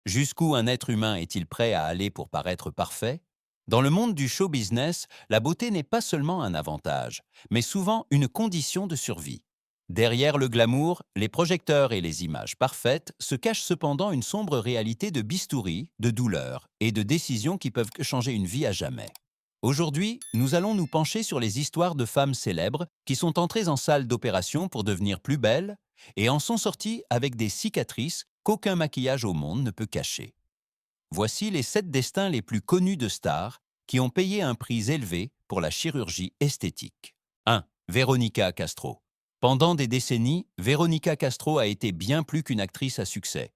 Jusqu'où un être humain est-il prêt à aller pour paraître parfait? Dans le monde du show business, la beauté n'est pas seulement un avantage, mais souvent une condition de survie. Derrière le glamour, les projecteurs et les images parfaites se cachent cependant une sombre réalité de bistouri, de douleur et de décisions qui peuvent changer une vie à jamais. Aujourd'hui, nous allons nous pencher sur les histoires de femmes célèbres qui sont entrées en salle d'opération pour devenir plus belles et en sont sorties avec des cicatrices qu'aucun maquillage au monde ne peut cacher. Voici les 7 destins les plus connus de stars qui ont payé un prix élevé pour la chirurgie esthétique. 1. Veronica Castro. Pendant des décennies, Veronica Castro a été bien plus qu'une actrice à succès.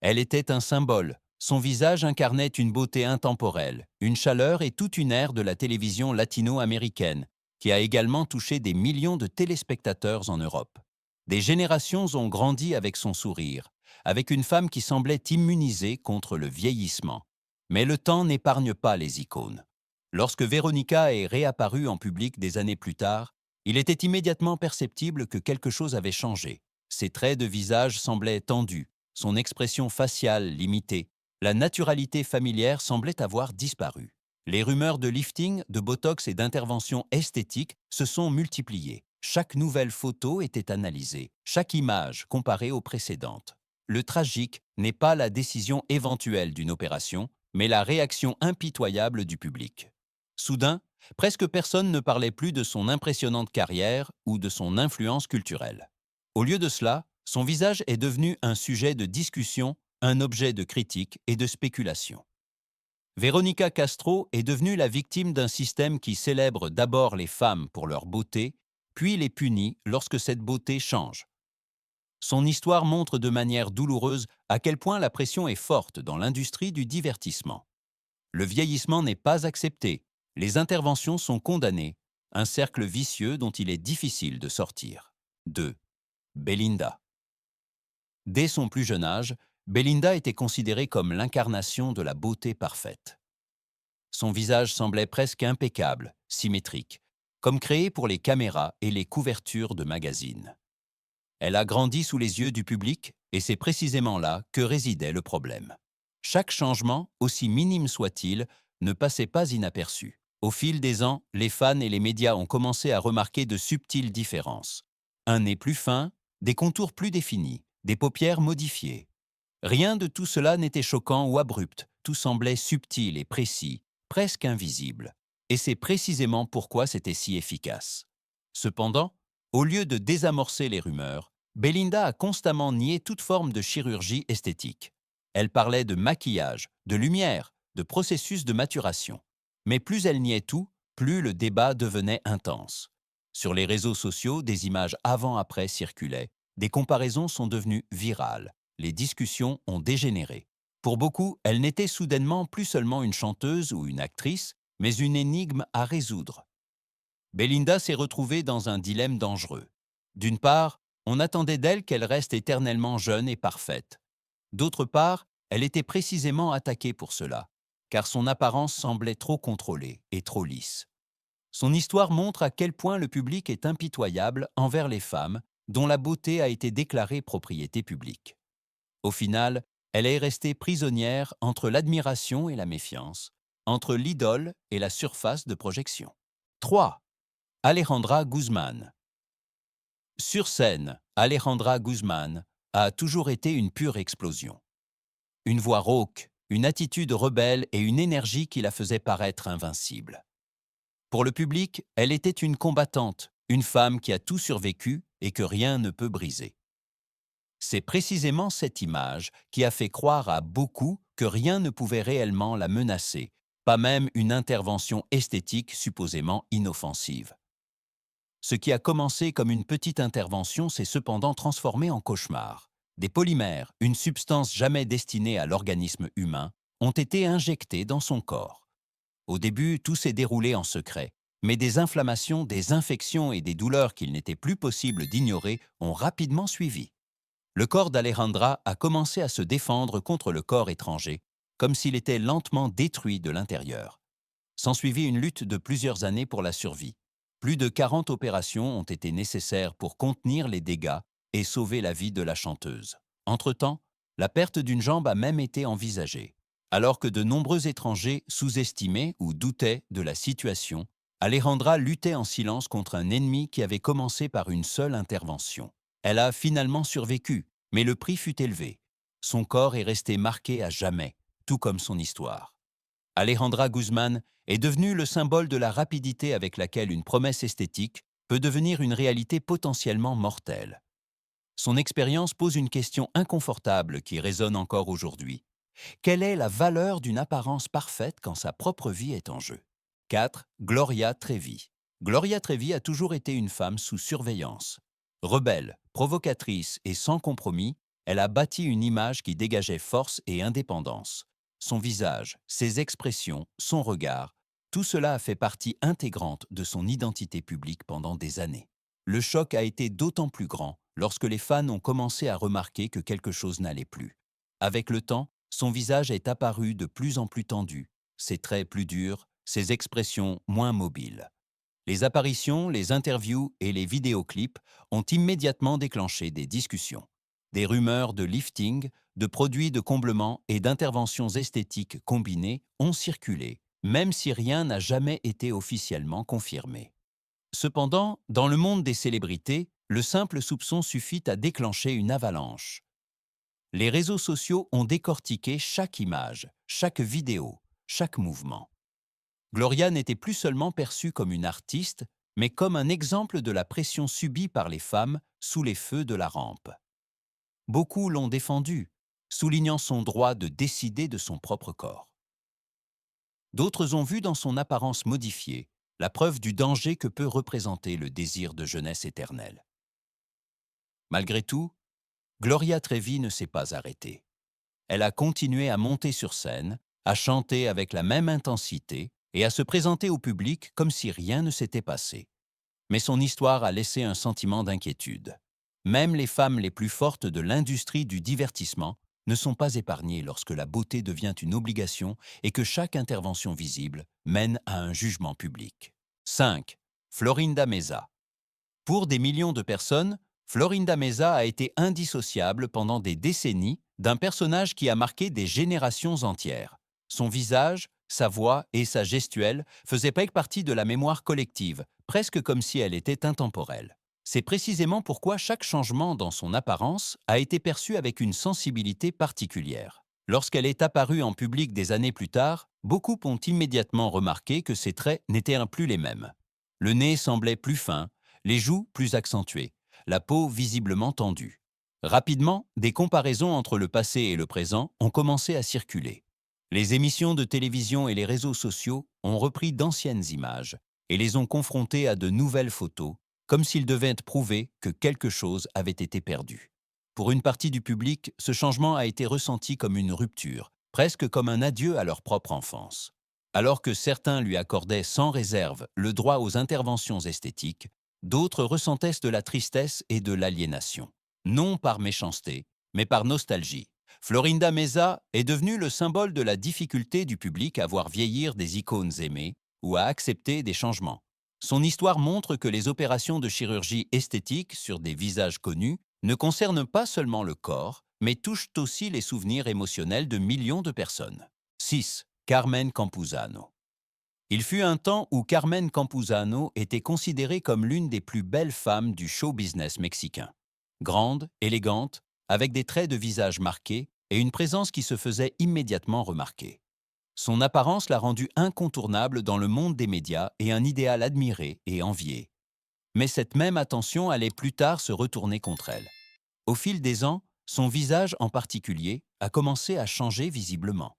Elle était un symbole. Son visage incarnait une beauté intemporelle, une chaleur et toute une ère de la télévision latino-américaine, qui a également touché des millions de téléspectateurs en Europe. Des générations ont grandi avec son sourire, avec une femme qui semblait immunisée contre le vieillissement. Mais le temps n'épargne pas les icônes. Lorsque Veronica est réapparue en public des années plus tard, il était immédiatement perceptible que quelque chose avait changé. Ses traits de visage semblaient tendus, son expression faciale limitée, la naturalité familière semblait avoir disparu. Les rumeurs de lifting, de botox et d'interventions esthétiques se sont multipliées. Chaque nouvelle photo était analysée, chaque image comparée aux précédentes. Le tragique n'est pas la décision éventuelle d'une opération, mais la réaction impitoyable du public. Soudain, presque personne ne parlait plus de son impressionnante carrière ou de son influence culturelle. Au lieu de cela, son visage est devenu un sujet de discussion, un objet de critique et de spéculation. Veronica Castro est devenue la victime d'un système qui célèbre d'abord les femmes pour leur beauté, puis les punit lorsque cette beauté change. Son histoire montre de manière douloureuse à quel point la pression est forte dans l'industrie du divertissement. Le vieillissement n'est pas accepté, les interventions sont condamnées, un cercle vicieux dont il est difficile de sortir. 2. Belinda. Dès son plus jeune âge, Belinda était considérée comme l'incarnation de la beauté parfaite. Son visage semblait presque impeccable, symétrique, comme créé pour les caméras et les couvertures de magazines. Elle a grandi sous les yeux du public et c'est précisément là que résidait le problème. Chaque changement, aussi minime soit-il, ne passait pas inaperçu. Au fil des ans, les fans et les médias ont commencé à remarquer de subtiles différences. Un nez plus fin, des contours plus définis, des paupières modifiées. Rien de tout cela n'était choquant ou abrupt, tout semblait subtil et précis, presque invisible. Et c'est précisément pourquoi c'était si efficace. Cependant, au lieu de désamorcer les rumeurs, Belinda a constamment nié toute forme de chirurgie esthétique. Elle parlait de maquillage, de lumière, de processus de maturation. Mais plus elle niait tout, plus le débat devenait intense. Sur les réseaux sociaux, des images avant-après circulaient. Des comparaisons sont devenues virales. Les discussions ont dégénéré. Pour beaucoup, elle n'était soudainement plus seulement une chanteuse ou une actrice, mais une énigme à résoudre. Belinda s'est retrouvée dans un dilemme dangereux. D'une part, on attendait d'elle qu'elle reste éternellement jeune et parfaite. D'autre part, elle était précisément attaquée pour cela, car son apparence semblait trop contrôlée et trop lisse. Son histoire montre à quel point le public est impitoyable envers les femmes dont la beauté a été déclarée propriété publique. Au final, elle est restée prisonnière entre l'admiration et la méfiance, entre l'idole et la surface de projection. 3. Alejandra Guzmán. Sur scène, Alejandra Guzmán a toujours été une pure explosion. Une voix rauque, une attitude rebelle et une énergie qui la faisait paraître invincible. Pour le public, elle était une combattante, une femme qui a tout survécu et que rien ne peut briser. C'est précisément cette image qui a fait croire à beaucoup que rien ne pouvait réellement la menacer, pas même une intervention esthétique supposément inoffensive. Ce qui a commencé comme une petite intervention s'est cependant transformé en cauchemar. Des polymères, une substance jamais destinée à l'organisme humain, ont été injectés dans son corps. Au début, tout s'est déroulé en secret, mais des inflammations, des infections et des douleurs qu'il n'était plus possible d'ignorer ont rapidement suivi. Le corps d'Alejandra a commencé à se défendre contre le corps étranger, comme s'il était lentement détruit de l'intérieur. S'ensuivit une lutte de plusieurs années pour la survie. Plus de 40 opérations ont été nécessaires pour contenir les dégâts et sauver la vie de la chanteuse. Entre-temps, La perte d'une jambe a même été envisagée. Alors que de nombreux étrangers sous-estimaient ou doutaient de la situation, Alejandra luttait en silence contre un ennemi qui avait commencé par une seule intervention. Elle a finalement survécu, mais le prix fut élevé. Son corps est resté marqué à jamais, tout comme son histoire. Alejandra Guzmán est devenue le symbole de la rapidité avec laquelle une promesse esthétique peut devenir une réalité potentiellement mortelle. Son expérience pose une question inconfortable qui résonne encore aujourd'hui. Quelle est la valeur d'une apparence parfaite quand sa propre vie est en jeu? 4. Gloria Trevi. Gloria Trevi a toujours été une femme sous surveillance. Rebelle, provocatrice et sans compromis, elle a bâti une image qui dégageait force et indépendance. Son visage, ses expressions, son regard, tout cela a fait partie intégrante de son identité publique pendant des années. Le choc a été d'autant plus grand lorsque les fans ont commencé à remarquer que quelque chose n'allait plus. Avec le temps, son visage est apparu de plus en plus tendu, ses traits plus durs, ses expressions moins mobiles. Les apparitions, les interviews et les vidéoclips ont immédiatement déclenché des discussions. Des rumeurs de lifting, de produits de comblement et d'interventions esthétiques combinées ont circulé, même si rien n'a jamais été officiellement confirmé. Cependant, dans le monde des célébrités, le simple soupçon suffit à déclencher une avalanche. Les réseaux sociaux ont décortiqué chaque image, chaque vidéo, chaque mouvement. Gloria n'était plus seulement perçue comme une artiste, mais comme un exemple de la pression subie par les femmes sous les feux de la rampe. Beaucoup l'ont défendue, soulignant son droit de décider de son propre corps. D'autres ont vu dans son apparence modifiée la preuve du danger que peut représenter le désir de jeunesse éternelle. Malgré tout, Gloria Trevi ne s'est pas arrêtée. Elle a continué à monter sur scène, à chanter avec la même intensité et à se présenter au public comme si rien ne s'était passé. Mais son histoire a laissé un sentiment d'inquiétude. Même les femmes les plus fortes de l'industrie du divertissement ne sont pas épargnées lorsque la beauté devient une obligation et que chaque intervention visible mène à un jugement public. 5. Florinda Meza. Pour des millions de personnes, Florinda Meza a été indissociable pendant des décennies d'un personnage qui a marqué des générations entières. Son visage, sa voix et sa gestuelle faisaient partie de la mémoire collective, presque comme si elle était intemporelle. C'est précisément pourquoi chaque changement dans son apparence a été perçu avec une sensibilité particulière. Lorsqu'elle est apparue en public des années plus tard, beaucoup ont immédiatement remarqué que ses traits n'étaient plus les mêmes. Le nez semblait plus fin, les joues plus accentuées, la peau visiblement tendue. Rapidement, des comparaisons entre le passé et le présent ont commencé à circuler. Les émissions de télévision et les réseaux sociaux ont repris d'anciennes images et les ont confrontées à de nouvelles photos, comme s'ils devaient prouver que quelque chose avait été perdu. Pour une partie du public, ce changement a été ressenti comme une rupture, presque comme un adieu à leur propre enfance. Alors que certains lui accordaient sans réserve le droit aux interventions esthétiques, d'autres ressentaient de la tristesse et de l'aliénation. Non par méchanceté, mais par nostalgie. Florinda Meza est devenue le symbole de la difficulté du public à voir vieillir des icônes aimées ou à accepter des changements. Son histoire montre que les opérations de chirurgie esthétique sur des visages connus ne concernent pas seulement le corps, mais touchent aussi les souvenirs émotionnels de millions de personnes. 6. Carmen Campuzano. Il fut un temps où Carmen Campuzano était considérée comme l'une des plus belles femmes du show business mexicain. Grande, élégante, avec des traits de visage marqués et une présence qui se faisait immédiatement remarquer. Son apparence l'a rendue incontournable dans le monde des médias et un idéal admiré et envié. Mais cette même attention allait plus tard se retourner contre elle. Au fil des ans, son visage en particulier a commencé à changer visiblement.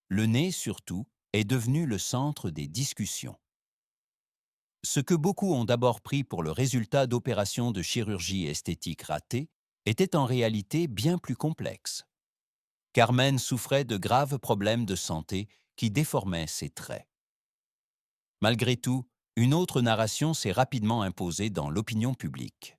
Le nez, surtout, est devenu le centre des discussions. Ce que beaucoup ont d'abord pris pour le résultat d'opérations de chirurgie esthétique ratées était en réalité bien plus complexe. Carmen souffrait de graves problèmes de santé qui déformaient ses traits. Malgré tout, une autre narration s'est rapidement imposée dans l'opinion publique.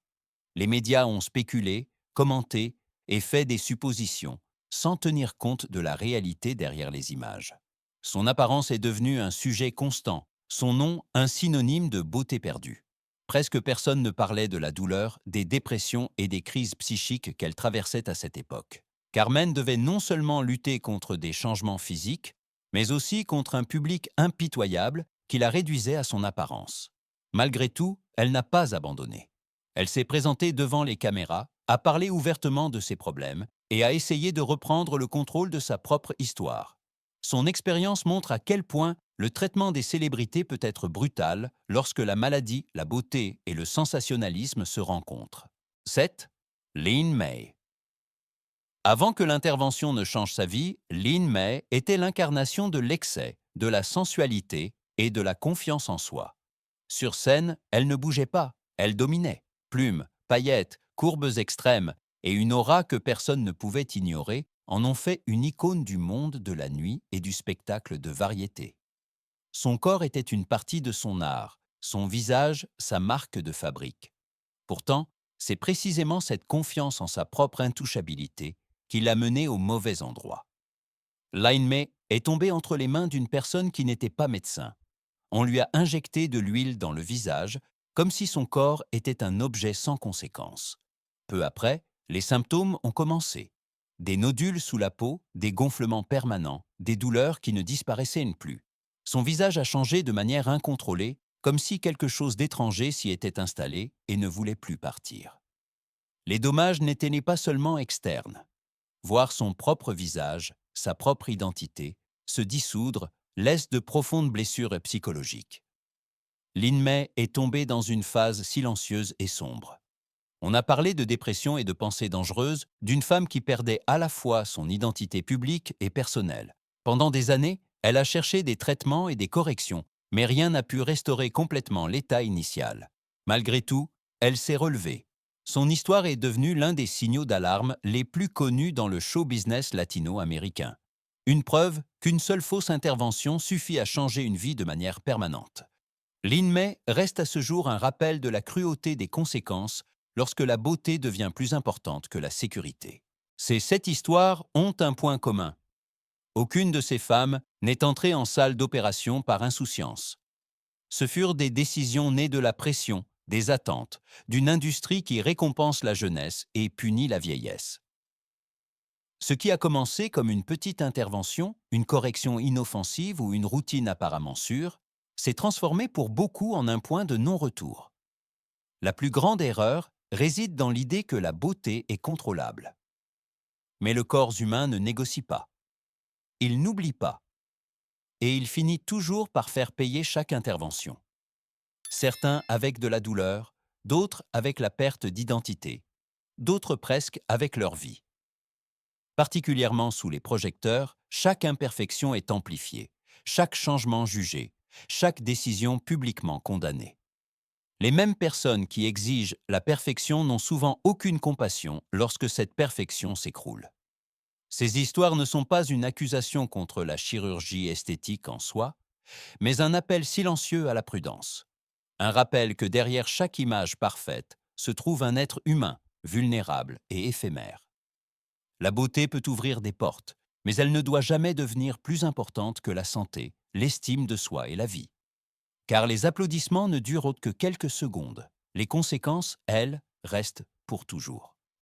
Les médias ont spéculé, commenté et fait des suppositions, sans tenir compte de la réalité derrière les images. Son apparence est devenue un sujet constant, son nom un synonyme de beauté perdue. Presque personne ne parlait de la douleur, des dépressions et des crises psychiques qu'elle traversait à cette époque. Carmen devait non seulement lutter contre des changements physiques, mais aussi contre un public impitoyable qui la réduisait à son apparence. Malgré tout, elle n'a pas abandonné. Elle s'est présentée devant les caméras, a parlé ouvertement de ses problèmes et a essayé de reprendre le contrôle de sa propre histoire. Son expérience montre à quel point le traitement des célébrités peut être brutal lorsque la maladie, la beauté et le sensationnalisme se rencontrent. 7. Lynn May. Avant que l'intervention ne change sa vie, Lynn May était l'incarnation de l'excès, de la sensualité et de la confiance en soi. Sur scène, elle ne bougeait pas, elle dominait. Plumes, paillettes, courbes extrêmes et une aura que personne ne pouvait ignorer en ont fait une icône du monde de la nuit et du spectacle de variété. Son corps était une partie de son art, son visage sa marque de fabrique. Pourtant, c'est précisément cette confiance en sa propre intouchabilité qui l'a menée au mauvais endroit. Lynn May est tombée entre les mains d'une personne qui n'était pas médecin. On lui a injecté de l'huile dans le visage, comme si son corps était un objet sans conséquence. Peu après, les symptômes ont commencé. Des nodules sous la peau, des gonflements permanents, des douleurs qui ne disparaissaient plus. Son visage a changé de manière incontrôlée, comme si quelque chose d'étranger s'y était installé et ne voulait plus partir. Les dommages n'étaient pas seulement externes. Voir son propre visage, sa propre identité, se dissoudre laisse de profondes blessures psychologiques. Lynn May est tombée dans une phase silencieuse et sombre. On a parlé de dépression et de pensées dangereuses d'une femme qui perdait à la fois son identité publique et personnelle. Pendant des années, elle a cherché des traitements et des corrections, mais rien n'a pu restaurer complètement l'état initial. Malgré tout, elle s'est relevée. Son histoire est devenue l'un des signaux d'alarme les plus connus dans le show business latino-américain. Une preuve qu'une seule fausse intervention suffit à changer une vie de manière permanente. Lynn May reste à ce jour un rappel de la cruauté des conséquences lorsque la beauté devient plus importante que la sécurité. Ces 7 histoires ont un point commun. Aucune de ces femmes n'est entrée en salle d'opération par insouciance. Ce furent des décisions nées de la pression, des attentes, d'une industrie qui récompense la jeunesse et punit la vieillesse. Ce qui a commencé comme une petite intervention, une correction inoffensive ou une routine apparemment sûre, s'est transformé pour beaucoup en un point de non-retour. La plus grande erreur réside dans l'idée que la beauté est contrôlable. Mais le corps humain ne négocie pas. Il n'oublie pas. Et il finit toujours par faire payer chaque intervention. Certains avec de la douleur, d'autres avec la perte d'identité, d'autres presque avec leur vie. Particulièrement sous les projecteurs, chaque imperfection est amplifiée, chaque changement jugé, chaque décision publiquement condamnée. Les mêmes personnes qui exigent la perfection n'ont souvent aucune compassion lorsque cette perfection s'écroule. Ces histoires ne sont pas une accusation contre la chirurgie esthétique en soi, mais un appel silencieux à la prudence. Un rappel que derrière chaque image parfaite se trouve un être humain, vulnérable et éphémère. La beauté peut ouvrir des portes, mais elle ne doit jamais devenir plus importante que la santé, l'estime de soi et la vie. Car les applaudissements ne durent que quelques secondes. Les conséquences, elles, restent pour toujours.